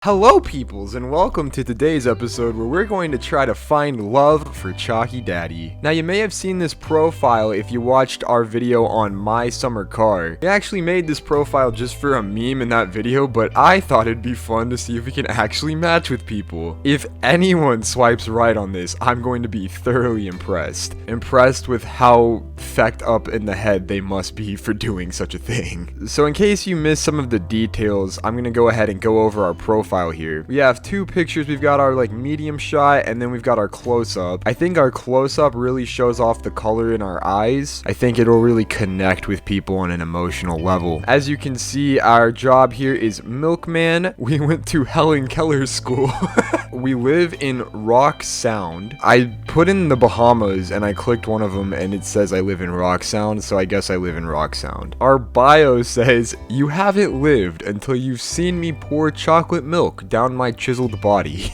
Hello peoples, and welcome to today's episode where we're going to try to find love for Choccy Daddy. Now you may have seen this profile if you watched our video on my summer car. We actually made this profile just for a meme in that video, but I thought it'd be fun to see if we can actually match with people. If anyone swipes right on this, I'm going to be thoroughly impressed. Impressed with how fecked up in the head they must be for doing such a thing. So in case you missed some of the details, I'm gonna go ahead and go over our profile here. We have two pictures. We've got our medium shot, and then we've got our close-up. I think our close-up really shows off the color in our eyes. I think it'll really connect with people on an emotional level. As you can see, our job here is milkman. We went to Helen Keller's school. We live in Rock Sound. I put in the Bahamas and I clicked one of them and it says I live in Rock Sound, so I guess I live in Rock Sound. Our bio says, "You haven't lived until you've seen me pour chocolate milk down my chiseled body."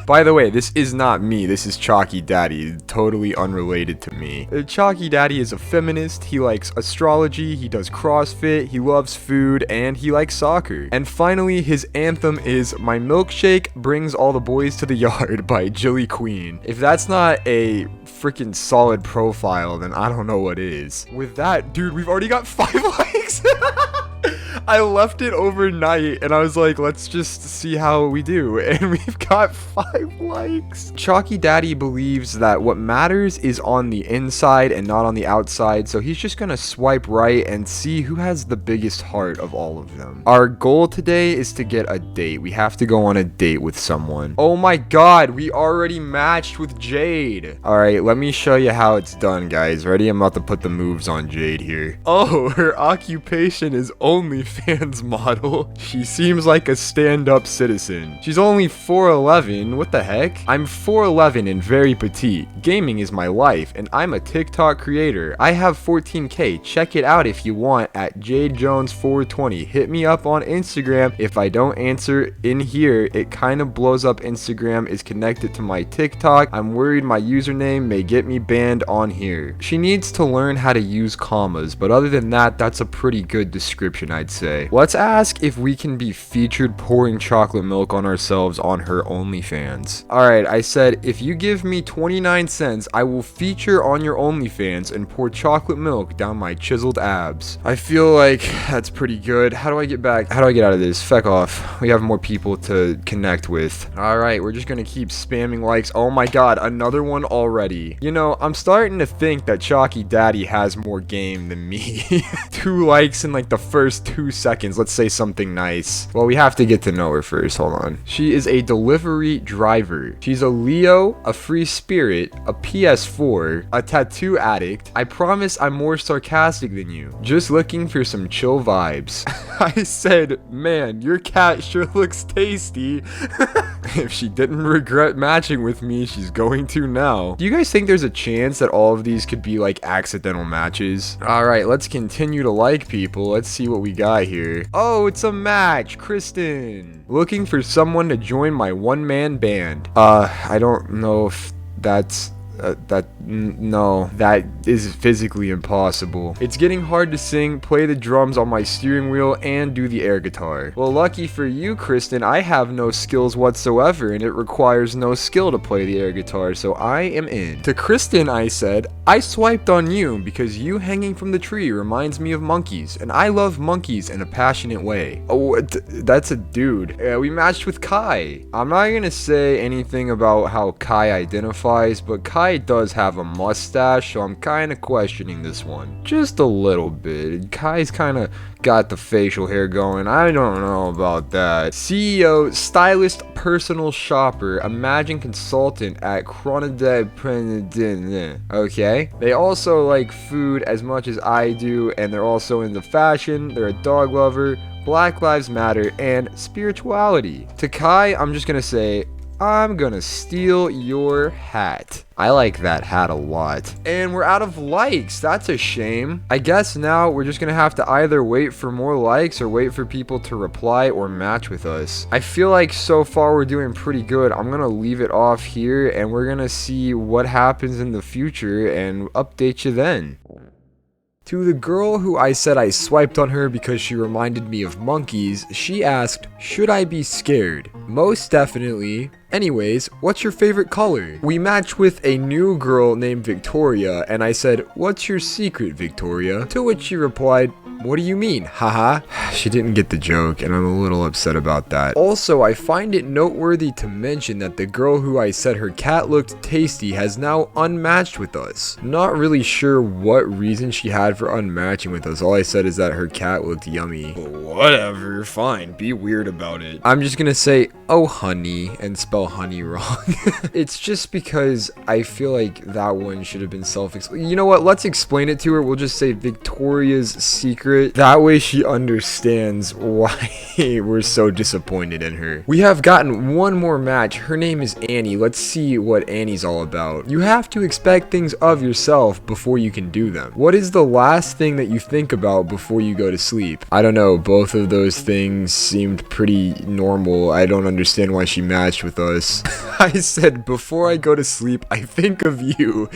By the way, this is not me. This is Choccy Daddy, totally unrelated to me. Choccy Daddy is a feminist. He likes astrology, he does CrossFit, he loves food, and he likes soccer. And finally, his anthem is "My milkshake brings all the boys to the yard" by Jilly Queen. If that's not a freaking solid profile, then I don't know what is. With that, dude, we've already got 5 likes. I left it overnight and I was like, let's just see how we do, and we've got 5 likes. Choccy Daddy believes that what matters is on the inside and not on the outside, so he's just gonna swipe right and see who has the biggest heart of all of them. Our goal today is to get a date. We have to go on a date with someone. Oh my god, we already matched with Jade. Alright, let me show you how it's done, guys. Ready? I'm about to put the moves on Jade here. Oh, her occupation is OnlyFans model. She seems like a stand-up citizen. She's only 4'11". What the heck? I'm 4'11" and very petite. Gaming is my life, and I'm a TikTok creator. I have 14K. Check it out if you want at JadeJones420. Hit me up on Instagram. If I don't answer in here, it kind of blows up. Instagram is connected to my TikTok. I'm worried my username may get me banned on here. She needs to learn how to use commas, but other than that, that's a pretty good description, I'd say. Let's ask if we can be featured pouring chocolate milk on ourselves on her OnlyFans. Alright, I said, if you give me 29 cents, I will feature on your OnlyFans and pour chocolate milk down my chiseled abs. I feel like that's pretty good. How do I get back? How do I get out of this? Feck off. We have more people to connect with. Alright, we're just gonna keep spamming likes. Oh my god, another one already. You know, I'm starting to think that Choccy Daddy has more game than me. 2 likes in like the first 2 seconds. Let's say something nice. Well, we have to get to know her first. Hold on. She is a delivery driver. She's a Leo, a free spirit, a PS4, a tattoo addict. I promise I'm more sarcastic than you. Just looking for some chill vibes. I said, man, your cat sure looks tasty. If she didn't regret matching with me, she's going to now. Do you guys think there's a chance that all of these could be like accidental matches? Alright, let's continue to like people. Let's see what we got here. Oh, it's a match. Kristen. Looking for someone to join my one-man band. I don't know if that's... no, that is physically impossible. It's getting hard to sing, play the drums on my steering wheel, and do the air guitar. Well, lucky for you, Kristen, I have no skills whatsoever, and it requires no skill to play the air guitar, so I am in. To Kristen, I said, I swiped on you because you hanging from the tree reminds me of monkeys, and I love monkeys in a passionate way. Oh, that's a dude. We matched with Kai. I'm not gonna say anything about how Kai identifies, but Kai does have a mustache, so I'm kind of questioning this one. Just a little bit. Kai's kind of got the facial hair going. I don't know about that. CEO, stylist, personal shopper, imagine consultant at Chronodad. Okay. They also like food as much as I do, and they're also into fashion. They're a dog lover, Black Lives Matter, and spirituality. To Kai, I'm just gonna say, I'm gonna steal your hat. I like that hat a lot. And we're out of likes. That's a shame. I guess now we're just gonna have to either wait for more likes or wait for people to reply or match with us. I feel like so far we're doing pretty good. I'm gonna leave it off here and we're gonna see what happens in the future and update you then. To the girl who I said I swiped on her because she reminded me of monkeys, she asked, should I be scared? Most definitely. Anyways, what's your favorite color? We matched with a new girl named Victoria, and I said, what's your secret, Victoria? To which she replied, what do you mean? Haha. She didn't get the joke, and I'm a little upset about that. Also, I find it noteworthy to mention that the girl who I said her cat looked tasty has now unmatched with us. Not really sure what reason she had for unmatching with us. All I said is that her cat looked yummy. Whatever, fine, be weird about it. I'm just gonna say, oh honey, and spell honey wrong. It's just because I feel like that one should have been self-explained. You know what, let's explain it to her. We'll just say Victoria's secret. That way she understands why we're so disappointed in her. We have gotten one more match. Her name is Annie. Let's see what Annie's all about. You have to expect things of yourself before you can do them. What is the last thing that you think about before you go to sleep? I don't know. Both of those things seemed pretty normal. I don't understand why she matched with us. I said, before I go to sleep, I think of you.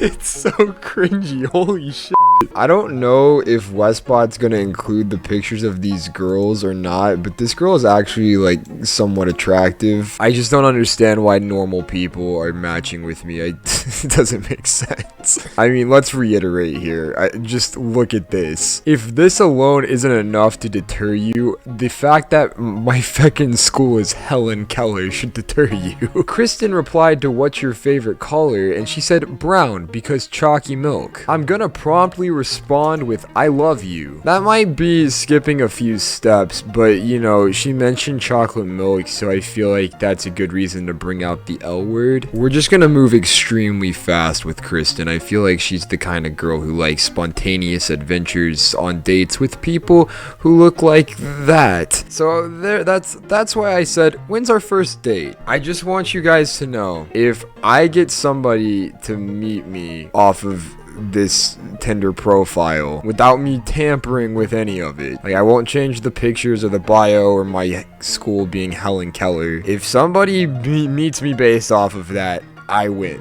It's so cringy. Holy shit. I don't know if Westbot's gonna include the pictures of these girls or not, but this girl is actually like somewhat attractive. I just don't understand why normal people are matching with me. It doesn't make sense. I mean, let's reiterate here. Just look at this. If this alone isn't enough to deter you, the fact that my feckin' school is Helen Keller should deter you. Kristen replied to what's your favorite color, and she said brown because chalky milk. I'm gonna promptly respond with I love you. That might be skipping a few steps, but you know, she mentioned chocolate milk, so I feel like that's a good reason to bring out the L word. We're just gonna move extremely fast with Kristen. I feel like she's the kind of girl who likes spontaneous adventures on dates with people who look like that. So that's why I said, when's our first date? I just want you guys to know, if I get somebody to meet me off of this Tinder profile without me tampering with any of it, like I won't change the pictures or the bio or my school being Helen Keller. If somebody meets me based off of that, I win.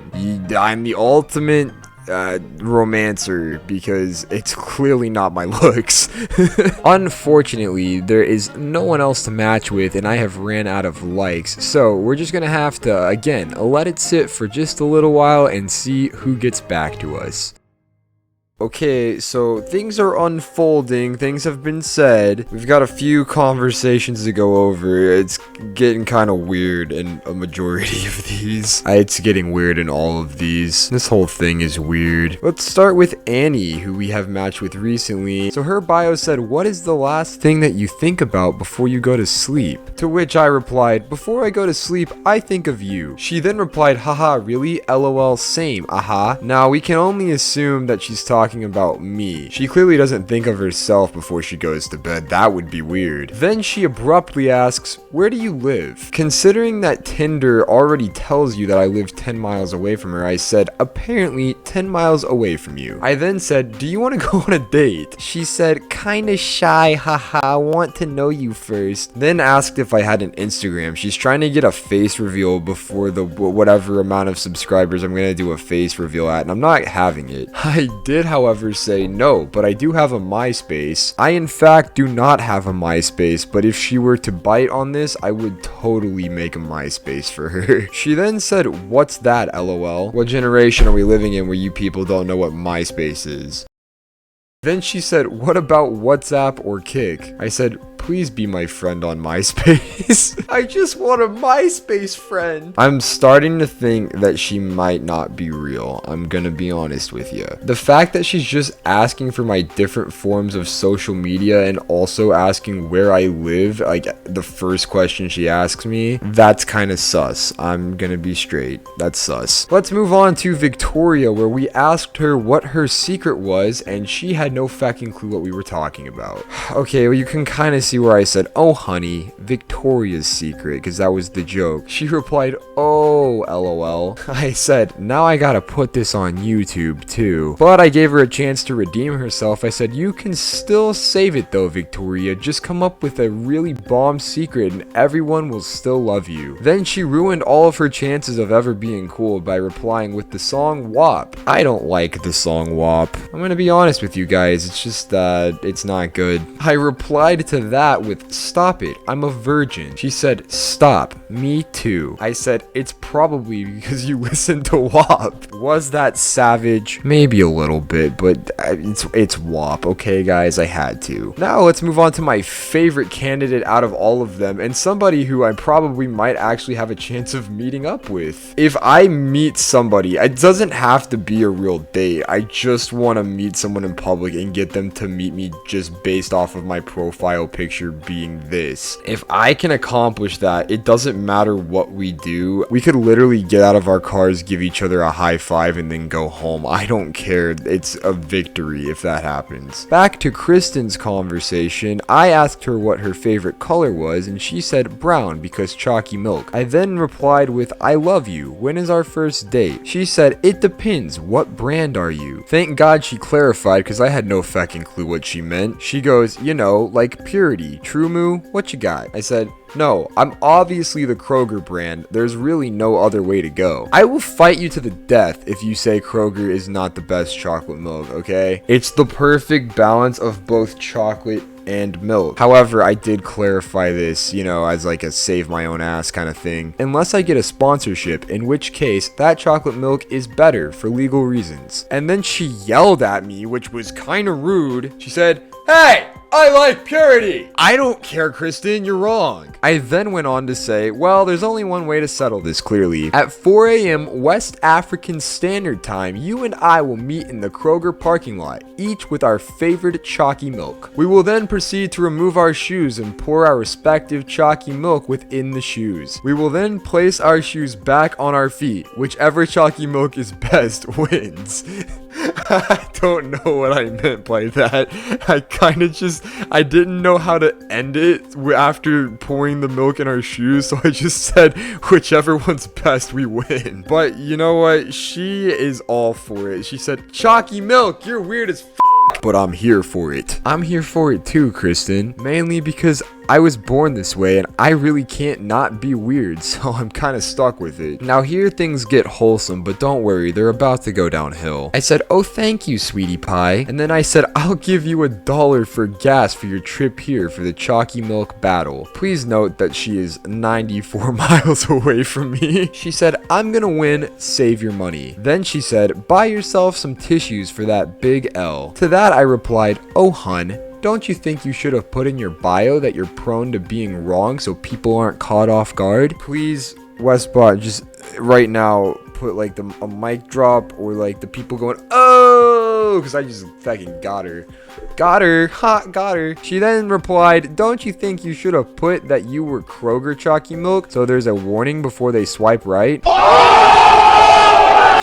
I'm the ultimate romancer because it's clearly not my looks. Unfortunately, there is no one else to match with, and I have ran out of likes, so we're just gonna have to again let it sit for just a little while and see who gets back to us. Okay, so things are unfolding, things have been said, we've got a few conversations to go over. It's getting kind of weird in a majority of these. It's getting weird in all of these. This whole thing is weird. Let's start with Annie, who we have matched with recently. So her bio said, what is the last thing that you think about before you go to sleep? To which I replied, before I go to sleep, I think of you. She then replied, haha, really? LOL, same, aha. Now we can only assume that she's talking about me. She clearly doesn't think of herself before she goes to bed. That would be weird. Then she abruptly asks, where do you live? Considering that Tinder already tells you that I live 10 miles away from her, I said, apparently 10 miles away from you. I then said, do you want to go on a date? She said, kinda shy, haha, want to know you first. Then asked if I had an Instagram. She's trying to get a face reveal before the whatever amount of subscribers I'm gonna do a face reveal at, and I'm not having it. I did, however, say no, but I do have a MySpace. I in fact do not have a MySpace, but if she were to bite on this, I would totally make a MySpace for her. She then said, what's that, LOL? What generation are we living in where you people don't know what MySpace is? Then she said, what about WhatsApp or Kik? I said, please be my friend on MySpace. I just want a MySpace friend. I'm starting to think that she might not be real. I'm gonna be honest with you. The fact that she's just asking for my different forms of social media and also asking where I live, like the first question she asks me, that's kind of sus. I'm gonna be straight. That's sus. Let's move on to Victoria, where we asked her what her secret was, and she had no fucking clue what we were talking about. Okay, well, you can kind of see where I said, "Oh honey, Victoria's Secret," because that was the joke. She replied, "Oh, LOL." I said, "Now I gotta put this on YouTube too." But I gave her a chance to redeem herself. I said, "You can still save it though, Victoria. Just come up with a really bomb secret and everyone will still love you." Then she ruined all of her chances of ever being cool by replying with the song WAP. I don't like the song WAP. I'm gonna be honest with you guys, it's just it's not good. I replied to that with, "Stop it, I'm a virgin." She said, "Stop, me too." I said, "It's probably because you listen to WAP." Was that savage? Maybe a little bit, but it's WAP, okay guys, I had to. Now let's move on to my favorite candidate out of all of them, and somebody who I probably might actually have a chance of meeting up with. If I meet somebody, it doesn't have to be a real date. I just want to meet someone in public and get them to meet me just based off of my profile picture being this. If I can accomplish that, it doesn't matter what we do. We could literally get out of our cars, give each other a high five, and then go home. I don't care. It's a victory if that happens. Back to Kristen's conversation, I asked her what her favorite color was, and she said brown because chalky milk. I then replied with, "I love you. When is our first date?" She said, "It depends. What brand are you?" Thank God she clarified because I had no fucking clue what she meant. She goes, "You know, like Purity, True Moo, what you got?" I said, "No, I'm obviously the Kroger brand. There's really no other way to go. I will fight you to the death if you say Kroger is not the best chocolate milk, okay? It's the perfect balance of both chocolate and milk." However, I did clarify this, you know, as like a save my own ass kind of thing. Unless I get a sponsorship, in which case that chocolate milk is better for legal reasons. And then she yelled at me, which was kind of rude. She said, "Hey! I like Purity." I don't care, Kristen, you're wrong. I then went on to say, well, there's only one way to settle this clearly. At 4 a.m. West African Standard Time, you and I will meet in the Kroger parking lot, each with our favorite chalky milk. We will then proceed to remove our shoes and pour our respective chalky milk within the shoes. We will then place our shoes back on our feet. Whichever chalky milk is best wins. I don't know what I meant by that. I didn't know how to end it after pouring the milk in our shoes, so I just said, whichever one's best, we win. But you know what? She is all for it. She said, "Chalky milk, you're weird as but I'm here for it." I'm here for it too, Kristen. Mainly because I was born this way and I really can't not be weird, so I'm kind of stuck with it. Now here things get wholesome, but don't worry, they're about to go downhill. I said, "Oh, thank you, sweetie pie." And then I said, "I'll give you $1 for gas for your trip here for the chalky milk battle." Please note that she is 94 miles away from me. She said, "I'm gonna win, save your money." Then she said, "Buy yourself some tissues for that big L." To that I replied, "Oh hun, don't you think you should have put in your bio that you're prone to being wrong so people aren't caught off guard?" Please, Westbot, just right now put like a mic drop or like the people going, "Oh," because I just fucking got her. Got her. She then replied, "Don't you think you should have put that you were Kroger chalky milk so there's a warning before they swipe right?"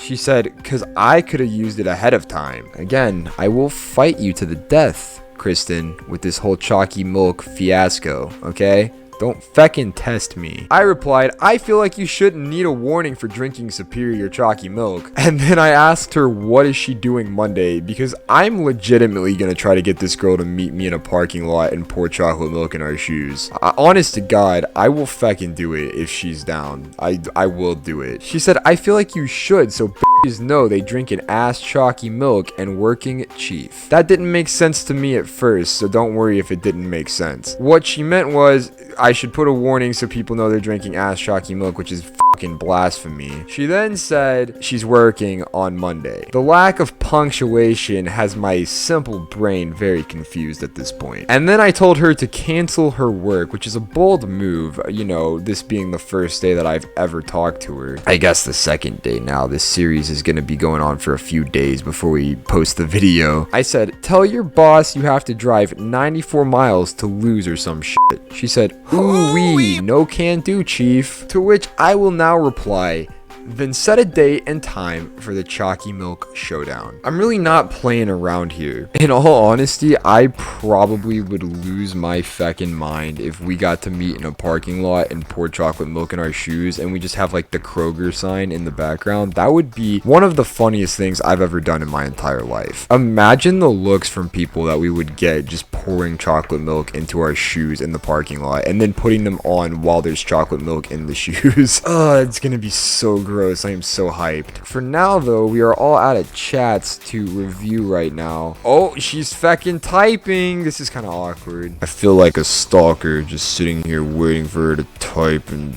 She said, "Because I could have used it ahead of time." Again, I will fight you to the death, Kristen, with this whole chalky milk fiasco, okay? Don't feckin' test me. I replied, "I feel like you shouldn't need a warning for drinking superior chalky milk." And then I asked her, what is she doing Monday? Because I'm legitimately gonna try to get this girl to meet me in a parking lot and pour chocolate milk in our shoes. Honest to God, I will feckin' do it if she's down. I will do it. She said, "I feel like you should, so bitches know they drink an ass chalky milk and working chief." That didn't make sense to me at first, so don't worry if it didn't make sense. What she meant was, I should put a warning so people know they're drinking ass chalky milk, which is fucking blasphemy. She then said she's working on Monday. The lack of punctuation has my simple brain very confused at this point. And then I told her to cancel her work, which is a bold move, you know, this being the first day that I've ever talked to her. I guess the second day now. This series is going to be going on for a few days before we post the video. I said, "Tell your boss you have to drive 94 miles to lose or some shit." She said, "Ooh wee, no can do, chief." To which I will now reply, Then set a date and time for the Choccy Milk Showdown. I'm really not playing around here. In all honesty, I probably would lose my feckin' mind if we got to meet in a parking lot and pour chocolate milk in our shoes and we just have like the Kroger sign in the background. That would be one of the funniest things I've ever done in my entire life. Imagine the looks from people that we would get just pouring chocolate milk into our shoes in the parking lot and then putting them on while there's chocolate milk in the shoes. It's gonna be so gross. I am so hyped. For now though, we are all out of chats to review right now. Oh, she's feckin' typing. This is kind of awkward. I feel like a stalker just sitting here waiting for her to type and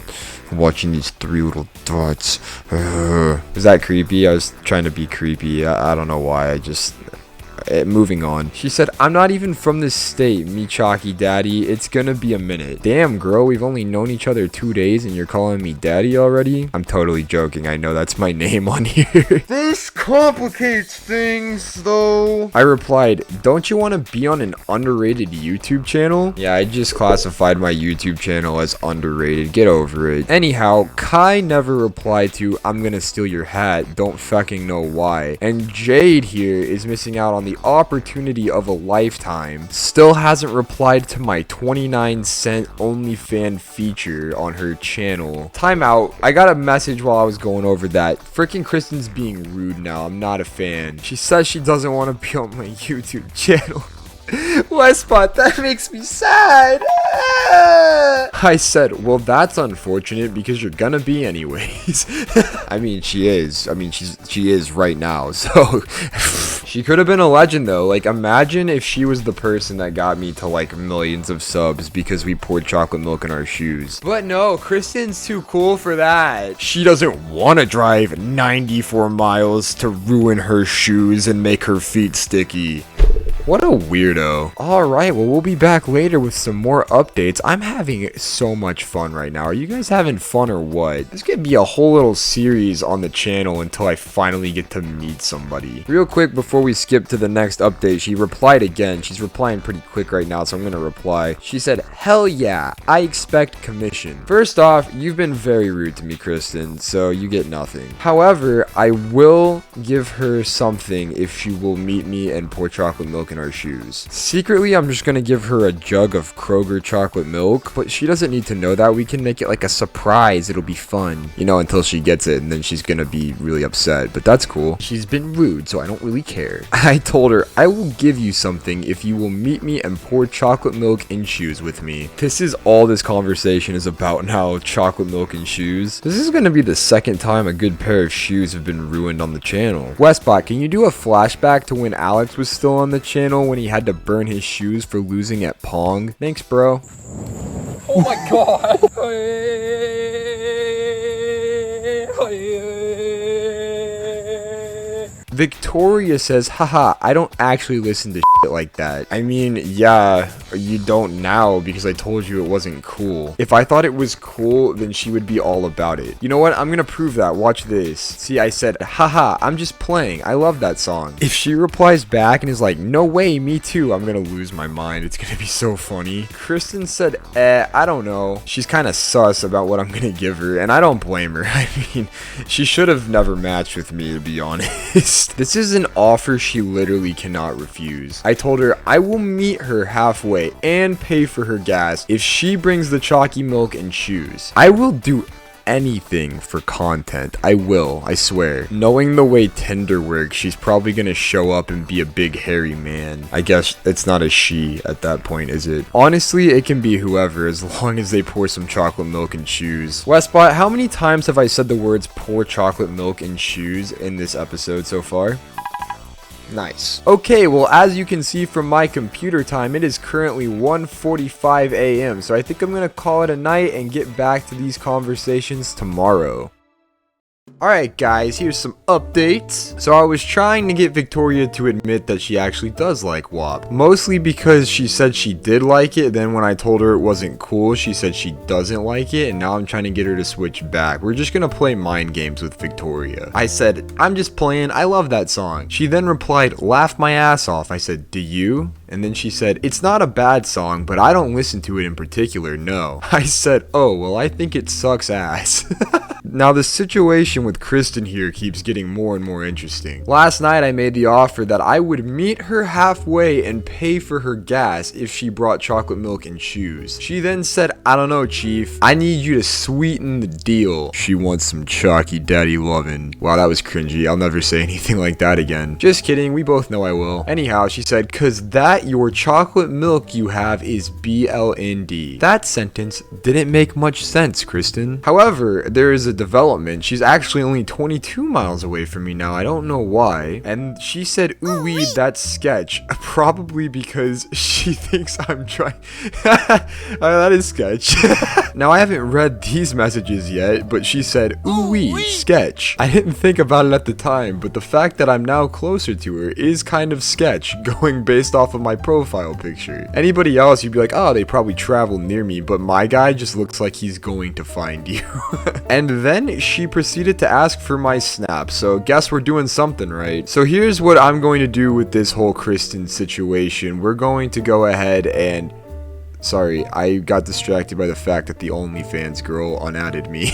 watching these three little dots. Was that creepy? I was trying to be creepy. I don't know why. Moving on. She said, I'm not even from this state, me Choccy Daddy. It's gonna be a minute. Damn, girl, we've only known each other 2 days and you're calling me daddy already? I'm totally joking. I know that's my name on here. This complicates things, though. I replied, don't you want to be on an underrated YouTube channel? Yeah, I just classified my YouTube channel as underrated. Get over it. Anyhow, Kai never replied to, I'm gonna steal your hat. Don't fucking know why. And Jade here is missing out on the opportunity of a lifetime. Still hasn't replied to my 29-cent OnlyFans feature on her channel. Timeout. I got a message while I was going over that. Freaking Kristen's being rude now. I'm not a fan. She says she doesn't want to be on my YouTube channel. Westbot, that makes me sad. I said, well, that's unfortunate because you're gonna be anyways. I mean, she is. I mean, she is right now. So she could have been a legend though. Like, imagine if she was the person that got me to like millions of subs because we poured chocolate milk in our shoes. But no, Kristen's too cool for that. She doesn't want to drive 94 miles to ruin her shoes and make her feet sticky. What a weirdo. Alright, well, we'll be back later with some more updates. I'm having so much fun right now. Are you guys having fun or what? This could be a whole little series on the channel until I finally get to meet somebody. Real quick, before we skip to the next update, she replied again. She's replying pretty quick right now, so I'm gonna reply. She said, hell yeah, I expect commission. First off, you've been very rude to me, Kristen, so you get nothing. However, I will give her something if she will meet me and pour chocolate milk in our shoes. Secretly, I'm just gonna give her a jug of Kroger chocolate milk, but she doesn't need to know that. We can make it like a surprise. It'll be fun, you know, until she gets it, and then she's gonna be really upset, but that's cool. She's been rude, so I don't really care. I told her, I will give you something if you will meet me and pour chocolate milk in shoes with me. This is all this conversation is about now, chocolate milk and shoes. This is gonna be the second time a good pair of shoes have been ruined on the channel. Westbot, can you do a flashback to when Alex was still on the channel when he had to burn his shoes for losing at Pong? Thanks, bro. Oh my god. Victoria says, haha, I don't actually listen to shit like that. I mean, yeah, you don't now because I told you it wasn't cool. If I thought it was cool, then she would be all about it. You know what? I'm gonna prove that. Watch this. See, I said, haha, I'm just playing. I love that song. If she replies back and is like, no way, me too, I'm gonna lose my mind. It's gonna be so funny. Kristen said, I don't know. She's kind of sus about what I'm gonna give her, and I don't blame her. I mean, she should have never matched with me, to be honest. This is an offer she literally cannot refuse. I told her I will meet her halfway and pay for her gas if she brings the Choccy milk and shoes. I will do anything for content. I will, I swear. Knowing the way Tinder works, she's probably gonna show up and be a big hairy man. I guess it's not a she at that point, is it? Honestly, it can be whoever as long as they pour some chocolate milk and shoes. Westbot, how many times have I said the words pour chocolate milk and shoes in this episode so far? Nice. Okay, well, as you can see from my computer time, it is currently 1:45 a.m. So I think I'm gonna call it a night and get back to these conversations tomorrow. Alright guys, here's some updates. So I was trying to get Victoria to admit that she actually does like WAP. Mostly because she said she did like it, then when I told her it wasn't cool, she said she doesn't like it, and now I'm trying to get her to switch back. We're just gonna play mind games with Victoria. I said, I'm just playing, I love that song. She then replied, laugh my ass off. I said, do you? And then she said, it's not a bad song, but I don't listen to it in particular, no. I said, oh, well, I think it sucks ass. Now the situation with Kristen here keeps getting more and more interesting. Last night I made the offer that I would meet her halfway and pay for her gas if she brought chocolate milk and shoes. She then said, I don't know, Chief, I need you to sweeten the deal. She wants some Choccy Daddy lovin'. Wow, that was cringy. I'll never say anything like that again. Just kidding, we both know I will. Anyhow, she said, cause that your chocolate milk you have is BLND. That sentence didn't make much sense, Kristen. However, there is a development. She's actually only 22 miles away from me now. I don't know why. And she said, ooh wee, that's sketch. Probably because she thinks I'm trying. That is sketch. Now, I haven't read these messages yet, but she said, ooh wee, sketch. I didn't think about it at the time, but the fact that I'm now closer to her is kind of sketch, going based off of my profile picture. Anybody else, you'd be like, oh, they probably travel near me, but my guy just looks like he's going to find you. And then she proceeded to ask for my snap, so guess we're doing something right. So here's what I'm going to do with this whole Kristen situation. We're going to go ahead and... Sorry, I got distracted by the fact that the OnlyFans girl unadded me.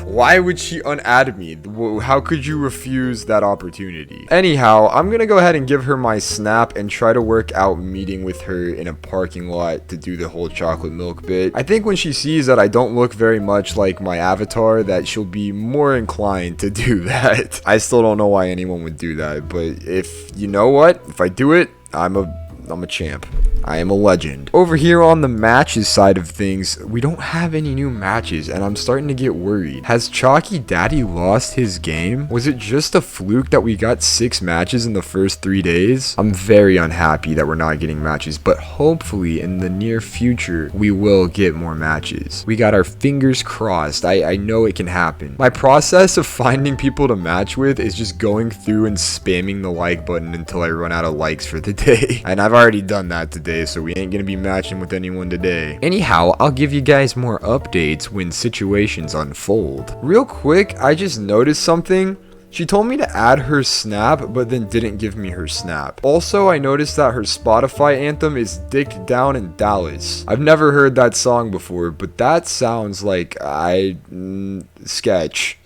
Why would she unadd me? How could you refuse that opportunity? Anyhow, I'm gonna go ahead and give her my snap and try to work out meeting with her in a parking lot to do the whole chocolate milk bit. I think when she sees that I don't look very much like my avatar, that she'll be more inclined to do that. I still don't know why anyone would do that, but if you know what, if I do it, I'm a champ. I am a legend. Over here on the matches side of things, we don't have any new matches and I'm starting to get worried. Has Choccy Daddy lost his game? Was it just a fluke that we got 6 matches in the first 3 days? I'm very unhappy that we're not getting matches, but hopefully in the near future, we will get more matches. We got our fingers crossed. I know it can happen. My process of finding people to match with is just going through and spamming the like button until I run out of likes for the day. And I've already done that today, so we ain't gonna be matching with anyone today. Anyhow, I'll give you guys more updates when situations unfold. Real quick, I just noticed something. She told me to add her snap, but then didn't give me her snap. Also, I noticed that her Spotify anthem is Dick Down in Dallas. I've never heard that song before, but that sounds like sketch.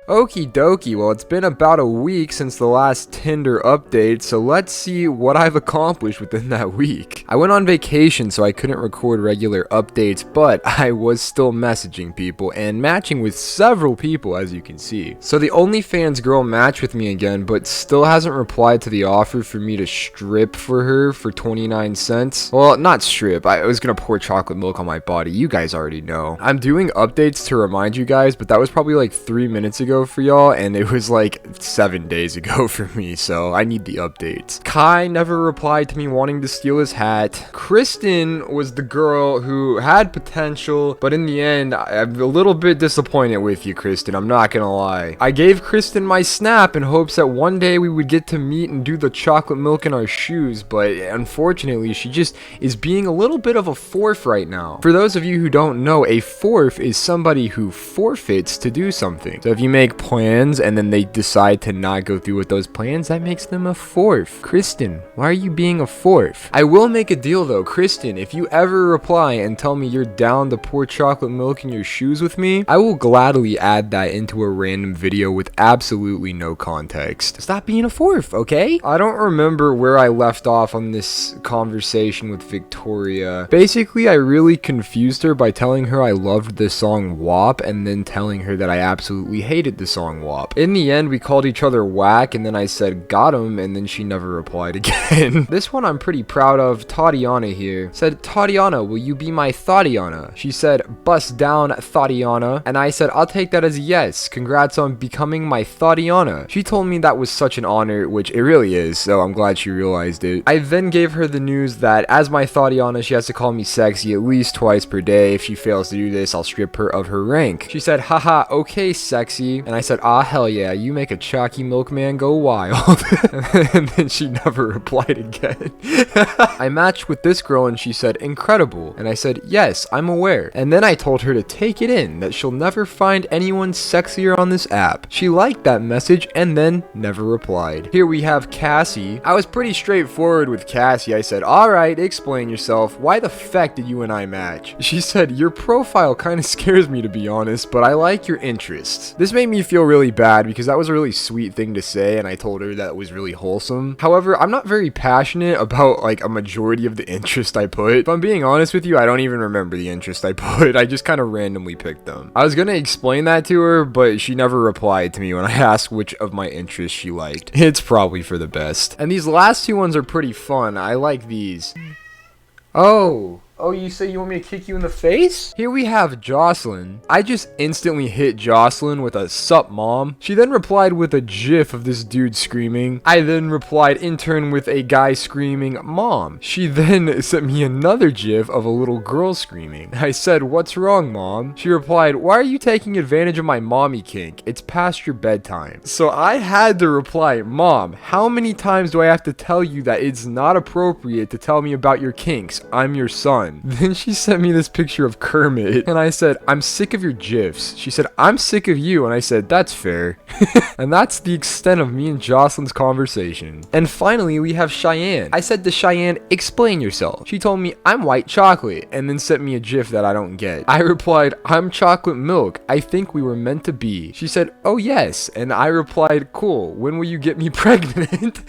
Okie dokie, well, it's been about a week since the last Tinder update, so let's see what I've accomplished within that week. I went on vacation, so I couldn't record regular updates, but I was still messaging people and matching with several people, as you can see. So the OnlyFans girl matched with me again, but still hasn't replied to the offer for me to strip for her for 29 cents. Well, not strip, I was gonna pour chocolate milk on my body, you guys already know. I'm doing updates to remind you guys, but that was probably like 3 minutes ago for y'all, and it was like 7 days ago for me, so I need the updates. Kai never replied to me wanting to steal his hat. Kristen was the girl who had potential, but in the end, I'm a little bit disappointed with you, Kristen, I'm not gonna lie. I gave Kristen my snap in hopes that one day we would get to meet and do the chocolate milk in our shoes, but unfortunately, she just is being a little bit of a fourth right now. For those of you who don't know, a fourth is somebody who forfeits to do something. So if you make plans and then they decide to not go through with those plans, that makes them a fourth. Kristen, why are you being a fourth? I will make a deal though. Kristen, if you ever reply and tell me you're down to pour chocolate milk in your shoes with me, I will gladly add that into a random video with absolutely no context. Stop being a fourth, okay? I don't remember where I left off on this conversation with Victoria. Basically, I really confused her by telling her I loved the song WAP and then telling her that I absolutely hated the song WAP. In the end, we called each other whack, and then I said got him, and then she never replied again. This one I'm pretty proud of. Tatiana here said, Tatiana, will you be my Thatiana? She said, bust down Thatiana, and I said, I'll take that as a yes. Congrats on becoming my Thatiana. She told me that was such an honor, which it really is, so I'm glad she realized it. I then gave her the news that as my Thatiana, she has to call me sexy at least twice per day. If she fails to do this, I'll strip her of her rank. She said, haha, okay, sexy. And I said, ah, hell yeah, you make a ChoccyMilkMen go wild. And then she never replied again. I matched with this girl and she said, incredible. And I said, yes, I'm aware. And then I told her to take it in, that she'll never find anyone sexier on this app. She liked that message and then never replied. Here we have Cassie. I was pretty straightforward with Cassie. I said, alright, explain yourself. Why the feck did you and I match? She said, your profile kind of scares me to be honest, but I like your interests. This made me feel really bad because that was a really sweet thing to say and I told her that was really wholesome. However, I'm not very passionate about like a majority of the interest I put. If I'm being honest with you, I don't even remember the interest I put. I just kind of randomly picked them. I was gonna explain that to her, but she never replied to me when I asked which of my interests she liked. It's probably for the best. And these last two ones are pretty fun. I like these. Oh, you say you want me to kick you in the face? Here we have Jocelyn. I just instantly hit Jocelyn with a sup mom. She then replied with a gif of this dude screaming. I then replied in turn with a guy screaming mom. She then sent me another gif of a little girl screaming. I said, what's wrong, mom? She replied, why are you taking advantage of my mommy kink? It's past your bedtime. So I had to reply, mom, how many times do I have to tell you that it's not appropriate to tell me about your kinks? I'm your son. Then she sent me this picture of Kermit and I said, I'm sick of your gifs. She said, I'm sick of you. And I said, that's fair. And that's the extent of me and Jocelyn's conversation. And finally, we have Cheyenne. I said to Cheyenne, explain yourself. She told me, I'm white chocolate, and then sent me a gif that I don't get. I replied, I'm chocolate milk. I think we were meant to be. She said, oh yes. And I replied, cool. When will you get me pregnant?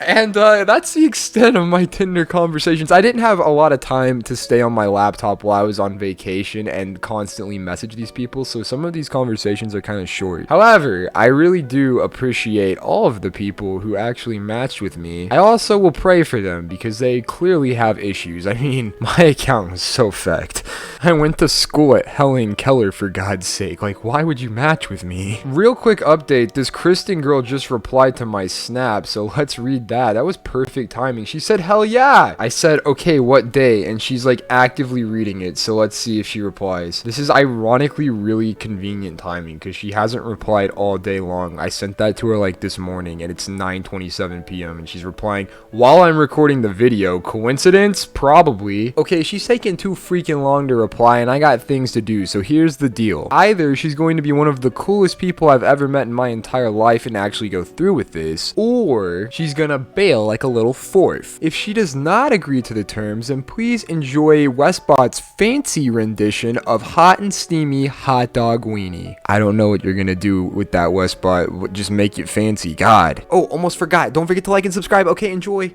And that's the extent of my Tinder conversations. I didn't have a lot of time to stay on my laptop while I was on vacation and constantly message these people, so some of these conversations are kind of short. However, I really do appreciate all of the people who actually matched with me. I also will pray for them because they clearly have issues. I mean, my account was so fecked. I went to school at Helen Keller, for God's sake. Like, why would you match with me? Real quick update, this Kristen girl just replied to my snap, so let's read that was perfect timing. She said, hell yeah. I said, okay, what day? And she's like actively reading it, so let's see if she replies. This is ironically really convenient timing because she hasn't replied all day long. I sent that to her like this morning and it's 9:27 p.m. and she's replying while I'm recording the video. Coincidence? Probably. Okay, she's taking too freaking long to reply and I got things to do, so here's the deal. Either she's going to be one of the coolest people I've ever met in my entire life and actually go through with this, or she's gonna bail like a little fourth. If she does not agree to the terms, then please enjoy Westbot's fancy rendition of hot and steamy hot dog weenie. I don't know what you're gonna do with that, Westbot. Just make it fancy. God. Oh, almost forgot. Don't forget to like and subscribe. Okay, enjoy.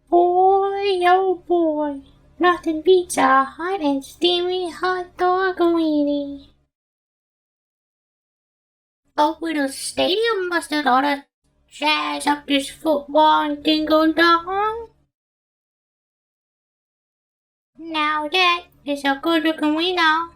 Boy, oh boy, nothing beats a hot and steamy hot dog weenie. Over the stadium mustard ought to jazz up this football and dingle dong. Now that is a good looking wiener.